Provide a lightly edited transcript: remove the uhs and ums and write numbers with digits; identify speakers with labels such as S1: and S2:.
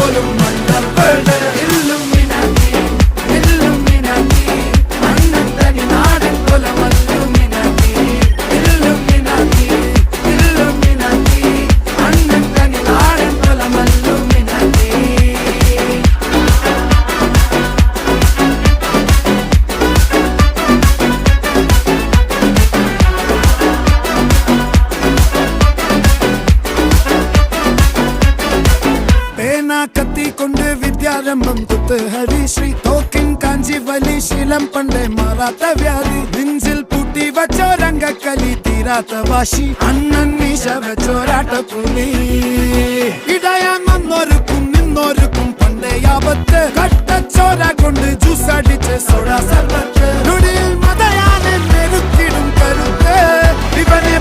S1: പോലും മണ്ണപ്പേട് Illuminati Illuminati അണ്ണൻ തനി നാടൻ കൊലമല്ലുമിനാറ്റി ഇല്ലുമിനാറ്റി ഇല്ലുമിനാറ്റി അണ്ണൻ തനി നാടൻ കൊലമല്ലുമിനാറ്റി. കത്തി കൊണ്ട് വിദ്യാരംഭം കുത്ത് ഹരിശ്രീ തോക്കിൻ കാഞ്ചി വലി ശീലം പണ്ടേ മാറാത്ത വ്യാധി നെഞ്ചിൽ പൂട്ടി വച്ചോരംഗക്കലി തീരാത്ത വാശി അണ്ണൻ മീശ വെച്ചോരാട്ടപ്പുലി ഇടയാൻ വന്നോർക്കും നിന്നോർക്കും പണ്ടേ ആപത്ത് കട്ടച്ചോര കൊണ്ട് ജ്യൂസ് അടിച്ച് സോഡ സർബത്ത് നൊടിയിൽ മതയാനെ മെരുക്കിടും കരുത്ത് ഇവനെ